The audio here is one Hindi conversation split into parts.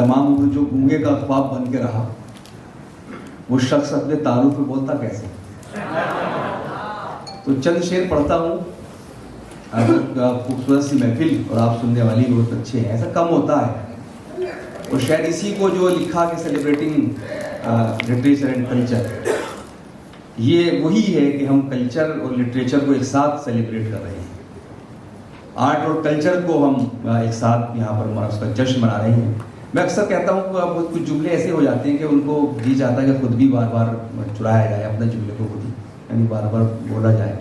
तमाम उम्र जो गूंगे का ख्वाब बन के रहा, वो शख्स अपने तारुफ में बोलता कैसे। तो चंद शेर पढ़ता हूँ। खूबसूरत सी महफिल और आप सुनने वाली बहुत अच्छे हैं, ऐसा कम होता है। और शायद इसी को जो लिखा कि सेलिब्रेटिंग लिटरेचर एंड कल्चर, ये वही है कि हम कल्चर और लिटरेचर को एक साथ सेलिब्रेट कर रहे हैं। आर्ट और कल्चर को हम एक साथ यहाँ पर उसका जश्न मना रहे हैं। मैं अक्सर कहता हूँ कि कुछ जुमले ऐसे हो जाते हैं कि उनको जी जाता है कि खुद भी बार बार चुराया जाए अपने जुमले को, खुद ही यानी बार बार बोला जाए।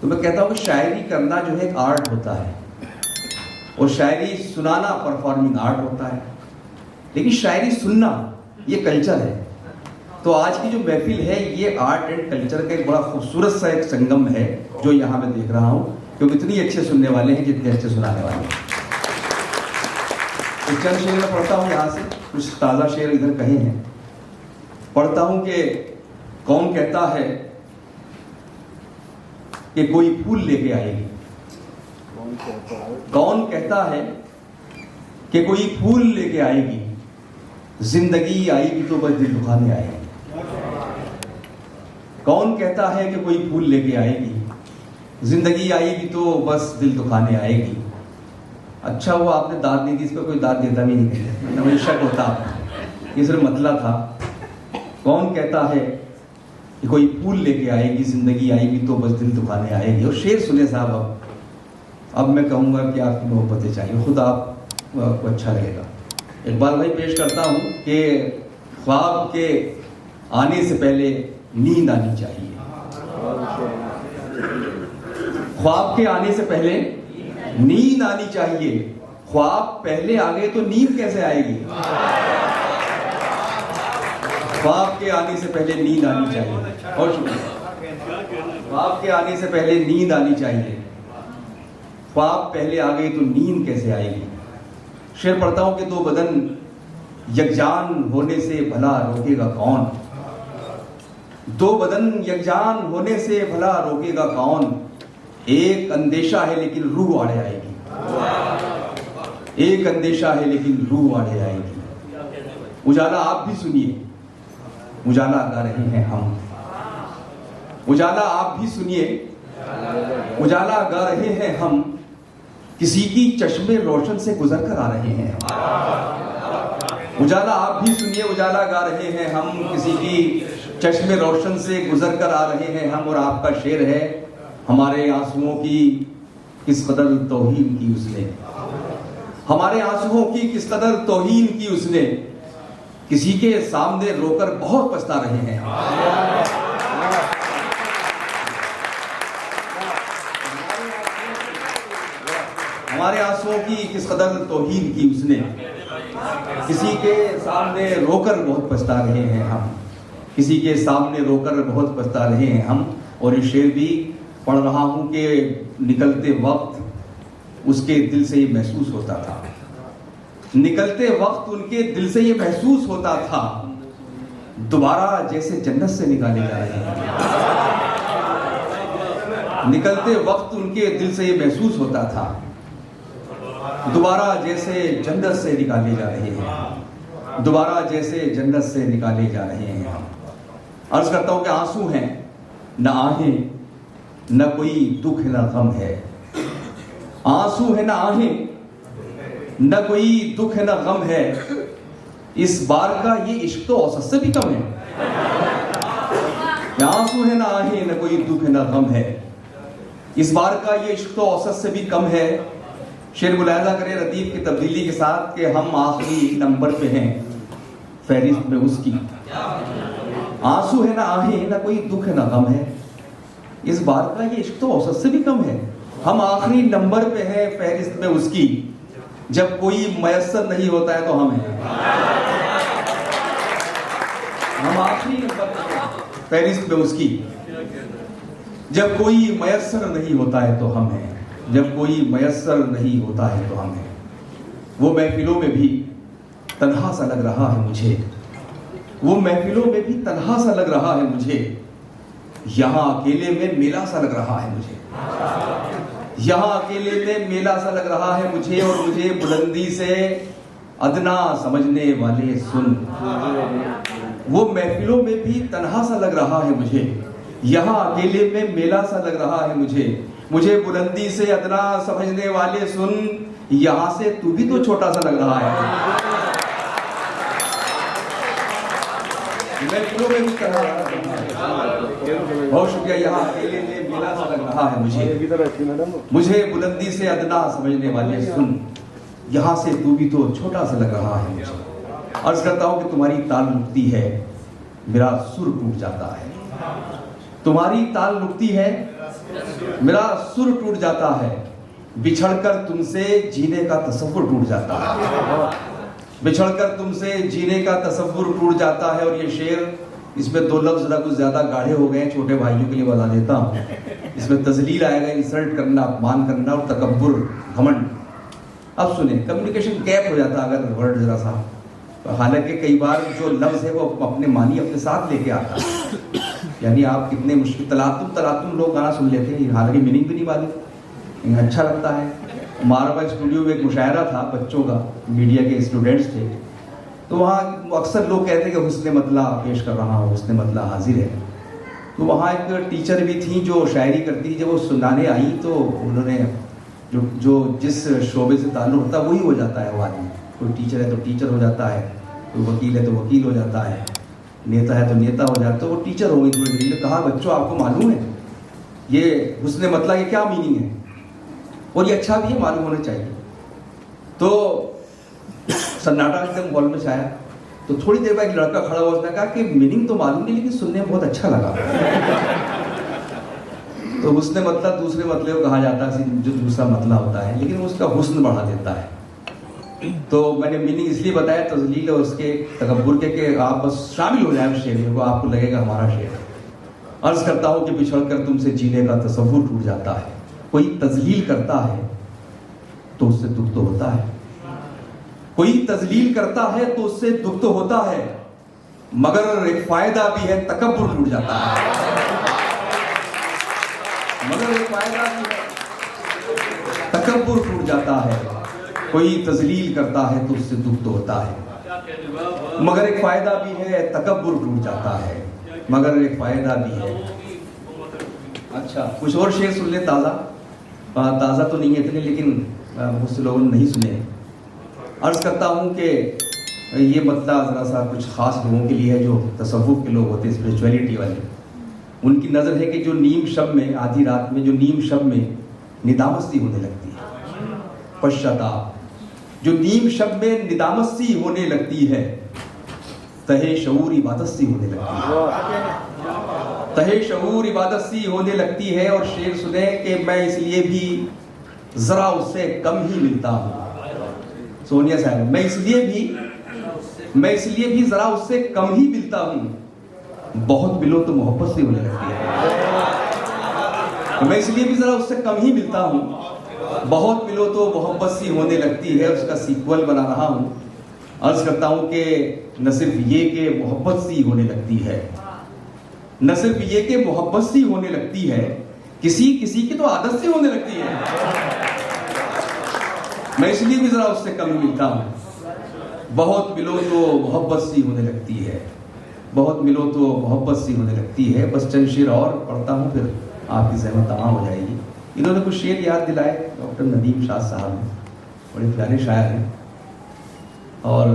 तो मैं कहता हूँ कि शायरी करना जो है एक आर्ट होता है, और शायरी सुनाना परफॉर्मिंग आर्ट होता है, लेकिन शायरी सुनना ये कल्चर है। तो आज की जो महफिल है ये आर्ट एंड कल्चर का एक बड़ा खूबसूरत सा एक संगम है जो यहाँ मैं देख रहा हूँ, क्योंकि इतनी अच्छे सुनने वाले हैं जितने अच्छे सुनाने वाले हैं। तो चंद शेर में पढ़ता हूँ यहाँ से, कुछ ताज़ा शेर इधर कहे हैं। पढ़ता हूँ कि कौन कहता है कि कोई फूल लेके आएगी, कौन कहता है कि कोई फूल लेके आएगी, जिंदगी आएगी तो बस दिल दुखाने आएगी। कौन कहता है कि कोई फूल लेके आएगी, जिंदगी आएगी तो बस दिल दुखाने आएगी। अच्छा वो आपने दाद नहीं दी, इस पर कोई दाद देता भी नहीं, मुझे शक होता ये सिर्फ मतलब था। कौन कहता है कि कोई फूल लेके आएगी, जिंदगी आएगी तो बस दिल दुखाने आएगी। और शेर सुने साहब, अब मैं कहूँगा कि आपकी मोहब्बतें चाहिए, खुद आपको अच्छा लगेगा। इकबाल भाई पेश करता हूँ कि ख्वाब के आने से पहले नींद आनी चाहिए। ख्वाब के आने से पहले नींद आनी चाहिए, ख्वाब पहले आ गए तो नींद कैसे आएगी। ख्वाब के आने से पहले नींद आनी चाहिए। और शुक्रिया। ख्वाब के आने से पहले नींद आनी चाहिए, ख्वाब पहले आ गए तो नींद कैसे आएगी। शेर पढ़ता हूं कि दो बदन यकजान होने से भला रोकेगा कौन, दो बदन यकजान होने से भला रोकेगा कौन। एक अंदेशा है लेकिन रूह आड़े आएगी, एक अंदेशा है लेकिन रूह आड़े आएगी। उजाला आप भी सुनिए, उजाला गा रहे हैं हम, उजाला आप भी सुनिए, उजाला गा रहे हैं हम, किसी की चश्मे रोशन से गुजर कर आ रहे हैं। उजाला आप भी सुनिए, उजाला गा रहे हैं हम, किसी की चश्मे रोशन से गुजर कर आ रहे हैं हम। और आपका शेर है, हमारे आंसुओं की किस कदर तौहीन की उसने, हमारे आंसुओं की किस कदर तौहीन की उसने, किसी के सामने रोकर बहुत पछता रहे हैं। हमारे आंसुओं की किस कदर तौहीन की उसने, किसी के सामने रोकर बहुत पछता रहे हैं हम, किसी के सामने रोकर बहुत पछता रहे हैं हम। और ये शेर भी पढ़ रहा हूं कि निकलते वक्त उसके दिल से ये महसूस होता था, निकलते वक्त उनके दिल से ये महसूस होता था, दोबारा जैसे जन्नत से निकाले जा रहे हैं। निकलते वक्त उनके दिल से ये महसूस होता था, दोबारा जैसे जन्नत से निकाले जा रहे हैं, दोबारा जैसे जन्नत से निकाले जा रहे हैं हम। अर्ज करता हूं कि आंसू हैं न आहें, न कोई दुख न गम है, आंसू है न आहें, न कोई दुख न गम है, इस बार का ये इश्क तो औसत से भी कम है। आंसू है न आहें, न कोई दुख न गम है, इस बार का ये इश्क तो औसत से भी कम है। शेर मुलाहिजा करें रतीब की तब्दीली के साथ कि हम आखिरी नंबर पे हैं फहरिस्त में उसकी। आंसू है ना आहें, ना कोई दुख है ना गम है, इस बार का ये इश्क तो औसत से भी कम है। हम आखिरी नंबर पे हैं फहरिस्त में उसकी, जब कोई मयस्सर नहीं होता है तो हम हैं। हम आखिरी नंबर पे फहरिस्त में उसकी, जब कोई मयस्सर नहीं होता है तो हम हैं, जब कोई मयस्सर नहीं होता है तो हम हैं। वो महफिलों में भी तन्हा सा लग रहा है मुझे, वो महफिलों में भी तन्हा सा लग रहा है मुझे, यहाँ अकेले में मेला सा लग रहा है मुझे, यहाँ अकेले में मेला सा लग रहा है मुझे। और मुझे बुलंदी से अदना समझने वाले सुन। वो महफिलों में भी तन्हा सा लग रहा है मुझे, यहाँ अकेले में मेला सा लग रहा है मुझे। मुझे बुलंदी से अदना समझने वाले सुन, यहाँ से तू भी तो छोटा सा लग रहा है। महफिलों में भी तन्हा लग रहा है। बहुत शुक्रिया। यहाँ अकेले में मेला सा लग रहा है मुझे बुलंदी से अदना समझने वाले सुन, यहाँ से तू भी तो छोटा सा लग रहा है मुझे। अर्ज करता हूं कि तुम्हारी ताल रुकती है, मेरा सुर टूट जाता है। तुम्हारी ताल रुकती है, मेरा सुर टूट जाता है। बिछड़कर तुमसे जीने का तसव्वुर टूट जाता है। बिछड़कर तुमसे जीने का तसव्वुर टूट जाता है। और ये शेर, इसमें दो लफ्ज जरा कुछ ज्यादा गाढ़े हो गए, छोटे भाइयों के लिए बता देता हूं। इसमें तजलील आएगा, इंसल्ट करना, अपमान करना और तकब्बुर, घमंड। अब सुने, कम्युनिकेशन गैप हो जाता अगर वर्ड जरा सा। हालांकि कई बार जो लफ्ज है वो अपने मानी अपने साथ लेके आता है। यानी आप कितने मुश्किल तलातुम लोग गाना सुन लेते हैं, हालांकि मीनिंग भी नहीं मालूम, अच्छा लगता है। मारवा स्टूडियो में एक मुशायरा था बच्चों का, मीडिया के स्टूडेंट्स थे, तो वहाँ अक्सर लोग कहते हैं कि हुस्ने मतला पेश कर रहा हूँ, हुस्ने मतला हाजिर है। तो वहाँ एक टीचर भी थी जो शायरी करती थी। जब वो सुनाने आई तो उन्होंने जो जिस शोबे से ताल्लुक़ होता है वही हो जाता है वो आदमी। कोई टीचर है तो टीचर हो जाता है, कोई वकील है तो वकील हो जाता है, नेता है तो नेता हो जाता है। तो वो टीचर हो गई थोड़ी देर। कहा, बच्चों आपको मालूम है ये हुस्ने मतला ये क्या मीनिंग है, और ये अच्छा भी है, मालूम होना चाहिए। तो सन्नाटा एकदम हॉल में छाया। तो थोड़ी देर बाद एक लड़का खड़ा हुआ, उसने कहा कि मीनिंग तो मालूम नहीं, लेकिन सुनने में बहुत अच्छा लगा। तो हुस्ने मतलब दूसरे मतले को कहा जाता है, जो दूसरा मतला होता है, लेकिन उसका हुस्न बढ़ा देता है। तो मैंने मीनिंग इसलिए बताया तजलील और उसके तकब्बुर के कि आप बस शामिल हो जाए उस शेर में, वो आपको लगेगा हमारा शेर। अर्ज करता हूँ कि बिछड़कर तुमसे जीने का तसव्वुर टूट जाता है। कोई तजलील करता है तो उससे दुख तो होता है, कोई तजलील करता है तो उससे दुख तो होता है, मगर एक फायदा भी है, तकब्बुर टूट जाता है। मगर एक फायदा भी है, तकब्बुर टूट जाता है। कोई तजलील करता है तो उससे दुख तो होता है, मगर एक फायदा भी है, तकब्बुर टूट जाता है, मगर एक फायदा भी है। अच्छा, कुछ और शेर सुन ले। ताज़ा तो नहीं है इतने, लेकिन बहुत से लोगों ने नहीं सुने। अर्ज करता हूँ कि ये मतलब ज़रा सा कुछ ख़ास लोगों के लिए है, जो तसव्वुफ़ के लोग होते हैं, स्पिरिचुअलिटी वाले। उनकी नज़र है कि जो नीम शब में, आधी रात में जो नीम शब में निदामस्ती होने लगती है, पश्चाताप, जो नीम शब में निदामस्ती होने लगती है, तहे शऊर इबादत होने लगती है, तहे शऊर इबादत होने लगती है। और शेर सुने कि मैं इसलिए भी जरा उससे कम ही मिलता हूँ। सोनिया साहब, मैं इसलिए भी जरा उससे कम ही मिलता हूँ, बहुत मिलो तो मोहब्बत से होने लगती है। मैं इसलिए भी जरा उससे कम ही मिलता हूँ, बहुत मिलो तो मोहब्बत सी होने लगती है। उसका सीक्वल बना रहा हूँ। अर्ज करता हूँ कि न सिर्फ ये कि मोहब्बत सी होने लगती है, न सिर्फ ये कि मोहब्बत सी होने लगती है, किसी किसी की तो आदत से होने लगती है। मैं इसलिए भी जरा उससे कम ही मिलता हूँ, बहुत मिलो तो मोहब्बत सी होने लगती है, बहुत मिलो तो मोहब्बत सी होने लगती है। बस चंद शेर और पढ़ता हूँ, फिर आपकी ज़हमत तमाम हो जाएगी। इन्होंने कुछ शेर याद दिलाए, डॉक्टर नदीम शाह साहब हैं, बड़े प्यारे शायर हैं, और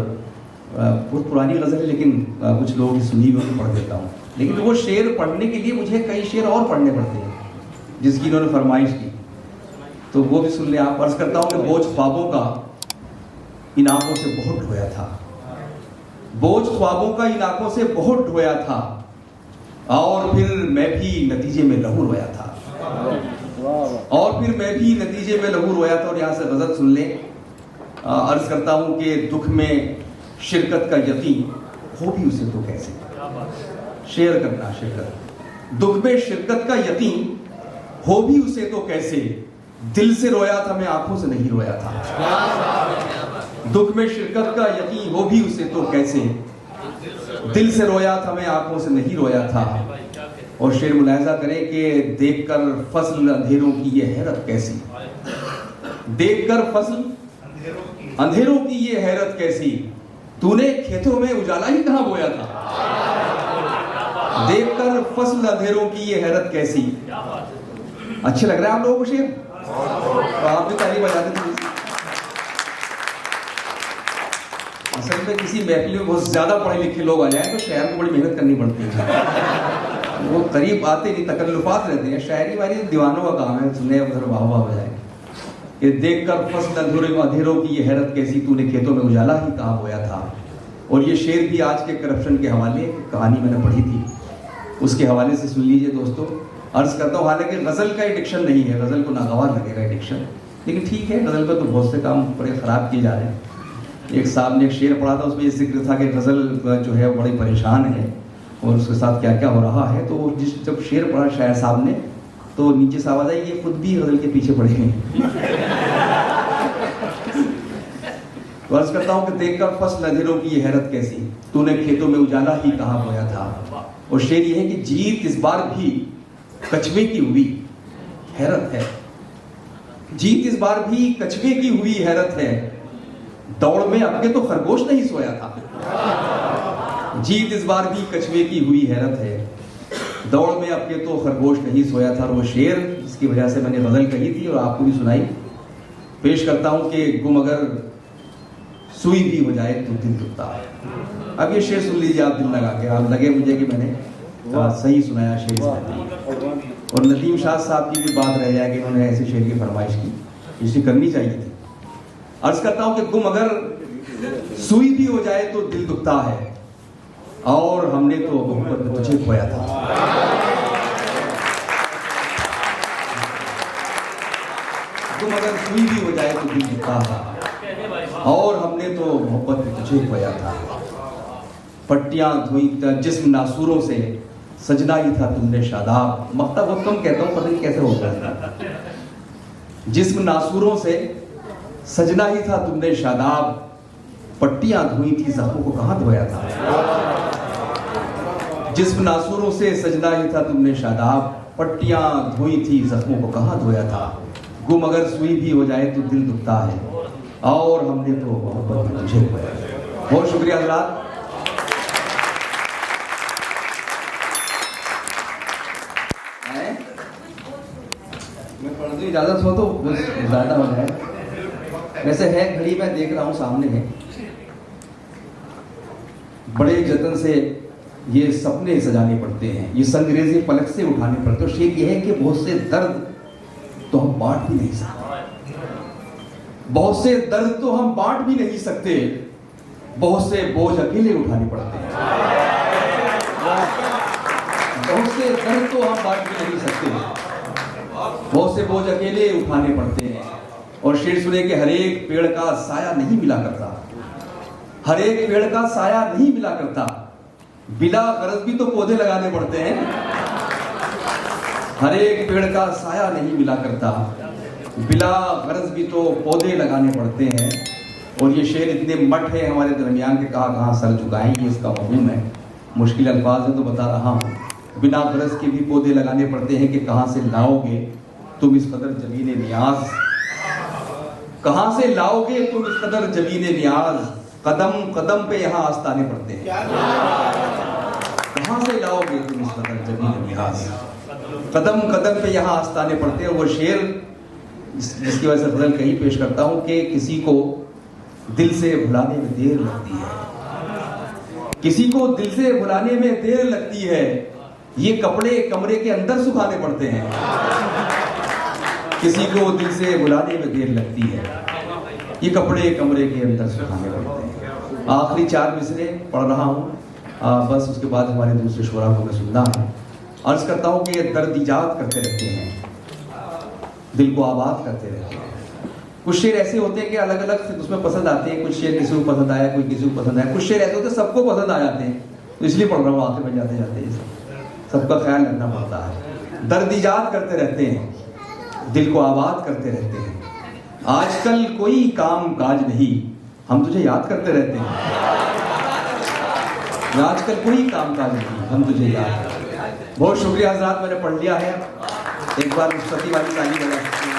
बहुत पुरानी गज़ल है, लेकिन कुछ लोग सुनी हुई पढ़ देता हूँ। लेकिन वो शेर पढ़ने के लिए मुझे कई शेर और पढ़ने पड़ते हैं, जिसकी इन्होंने फरमाइश की, तो वो भी सुन ले आप। अर्ज करता हूँ कि बोझ ख्वाबों का इन आंखों से बहुत ढोया था, बोझ ख्वाबों का इन आंखों से बहुत ढोया था, और फिर मैं भी नतीजे में लहू रोया था, और फिर मैं भी नतीजे में लहू रोया था। और यहाँ से गज़ल सुन ले। अर्ज करता हूँ कि दुख में शिरकत का यकीन हो भी उसे तो कैसे, शेयर करना शिरकत, दुख में शिरकत का यकीन हो भी उसे तो कैसे, दिल से रोया था मैं आंखों से नहीं रोया था। दुख में शिरकत का यकीन हो भी उसे तो कैसे, दिल से रोया था मैं आंखों से नहीं रोया था। और शेर मुलाहिजा करें कि देखकर फसल अंधेरों की ये हैरत कैसी, देखकर फसल अंधेरों की ये हैरत कैसी, तूने खेतों में उजाला ही कहां बोया था। देखकर फसल अंधेरों की ये हैरत कैसी। अच्छे लग रहा है आप लोगों को शेर? तो आप भी ताली बजाते थे। असल में किसी महफिल में बहुत ज्यादा पढ़े लिखे लोग आ जाए तो शायर को बड़ी मेहनत करनी पड़ती है। वो करीब आते नहीं, तकल्लुफात रहते हैं। शायरी वाली दीवानों का काम है, सुने उधर वाह वाह हो जाए। ये देखकर फसल अंधेरों की ये हैरत कैसी, तूने खेतों में उजाला ही कहां बोया था। और ये शेर भी आज के करप्शन के हवाले कहानी मैंने पढ़ी थी, उसके हवाले से सुन लीजिए दोस्तों। अर्ज करता हूँ, हालांकि गजल का एडिक्शन नहीं है, गजल को नागवार लगेगा एडिक्शन, लेकिन ठीक है, गजल पर तो बहुत से काम बड़े खराब किए जा रहे हैं। एक साहब ने एक शेर पढ़ा था, उसमें ये जिक्र था कि गजल जो है बड़ी परेशान है और उसके साथ क्या क्या हो रहा है। तो जब शेर पढ़ा शायर साहब ने तो नीचे से आवाज आई, ये खुद भी गजल के पीछे पड़े हैं। तो अर्ज करता हूँ कि देखकर फसल अंधेरों की ये हैरत कैसी, तूने खेतों में उजाला ही कहां बोया था। और शेर ये है कि जीत इस बार भी कछुए की हुई हैरत है, जीत इस बार भी कछुए की हुई हैरत है, दौड़ में अपने तो खरगोश नहीं सोया था। जीत इस बार भी कछुए की हुई हैरत है, दौड़ में अपने तो खरगोश नहीं सोया था। और वो शेर जिसकी वजह से मैंने गजल कही थी और आपको भी सुनाई, पेश करता हूं कि गुम अगर सुई भी हो जाए तो दिल दुखता है। अब ये शेर सुन लीजिए आप दिल लगा के, आप लगे मुझे कि मैंने सही सुनाया शेर। और नदीम शाह साहब की भी बात रह जाए कि उन्होंने ऐसे शेर की फरमाइश की, जिसकी करनी चाहिए थी। अर्ज करता हूं कि गुम अगर सुई भी हो जाए तो दिल दुखता है, और हमने तो मोहब्बत में तुझे खोया था। गुम अगर सुई भी हो जाए तो दिल दुखता है, और हमने तो मोहब्बत में तुझे खोया था। पट्टियां धोई जिस्म नासूरों से, सजना ही था तुमने शादाब। मक्ता बहुत कम कहता हूं, पता नहीं कैसे होता है। जिस्म नासूरों से सजना ही था तुमने शादाब, पट्टियां धोई थी जख्मों को कहां धोया था। जिस्म नासूरों से सजना ही था तुमने शादाब, पट्टियां धोई थी जख्मों को कहां धोया था। गुम अगर सुई भी हो जाए तो दिल दुखता है, और हमने तो मोहब्बत में तुझे खोया। बहुत शुक्रिया हज़रात। मैं पढ़ दूं, इजाजत हो तो ज्यादा हो जाए। वैसे है घड़ी, मैं देख रहा हूं सामने है, बड़े जतन से ये सपने सजाने पड़ते हैं, ये संगरेज़े पलक से उठाने पड़ते हैं। शेर ये है कि बहुत से दर्द तो हम बांट भी नहीं सकते, बहुत से दर्द तो हम बांट भी नहीं सकते, बहुत से बोझ अकेले उठाने पड़ते हैं। बहुत से दर्द तो हम बांट भी नहीं सकते, बहुत से बोझ अकेले उठाने पड़ते हैं। और शेर सुने कि हर एक पेड़ का साया नहीं मिला करता, हर एक पेड़ का साया नहीं मिला करता, बिला गरज भी तो पौधे लगाने पड़ते हैं। हर एक पेड़ का साया नहीं मिला करता, बिला गरज भी तो पौधे लगाने पड़ते हैं। और ये शेर इतने मठ है हमारे दरमियान के, कहाँ सर झुकाएं, ये इसका मफहूम है। मुश्किल अल्फाज है तो बता रहा हूँ। बिना गरज के भी पौधे लगाने पड़ते हैं कि कहाँ से लाओगे तुम इस कदर जमीने नियाज, कहाँ से लाओगे तुम इस कदर जमीने नियाज। कदम कदम पे यहाँ आस्ताने पड़ते हैं, कहाँ से लाओगे तुम इस कदर जमीने नियाज। कदम कदम पे यहाँ आस्ताने पड़ते हैं। वो शेर जिसकी वजह से गजल कहीं पेश करता हूँ कि किसी को दिल से भुलाने में देर लगती है, किसी को दिल से भुलाने में देर लगती है, ये कपड़े कमरे के अंदर सुखाने पड़ते हैं। किसी को दिल से भुलाने में देर लगती है, ये कपड़े कमरे के अंदर सुखाने पड़ते हैं। आखिरी 4 मिसरे पढ़ रहा हूँ, बस उसके बाद हमारे दूसरे शोरा को मैं सुनना है। अर्ज करता हूँ कि ये दर्द इजाद करते रहते हैं, दिल को आबाद करते रहते हैं। कुछ शेर ऐसे होते हैं कि अलग अलग उसमें पसंद आते हैं, कुछ शेर किसी को पसंद आया, कोई किसी को पसंद आया। कुछ शेर ऐसे होते हैं सबको पसंद आ जाते हैं, तो इसलिए पढ़ रहा हूँ आखिर में जाते जाते सबका ख्याल रखना पड़ता है। दर्द इजाद करते रहते हैं, दिल को आबाद करते रहते हैं। आजकल कोई काम काज नहीं, हम तुझे याद करते रहते हैं। आजकल कोई काम काज नहीं, हम तुझे याद करते हैं। बहुत शुक्रिया हज़रात, मैंने पढ़ लिया है। एक बार मुस्तकी वाली ताली बजा सकते हैं।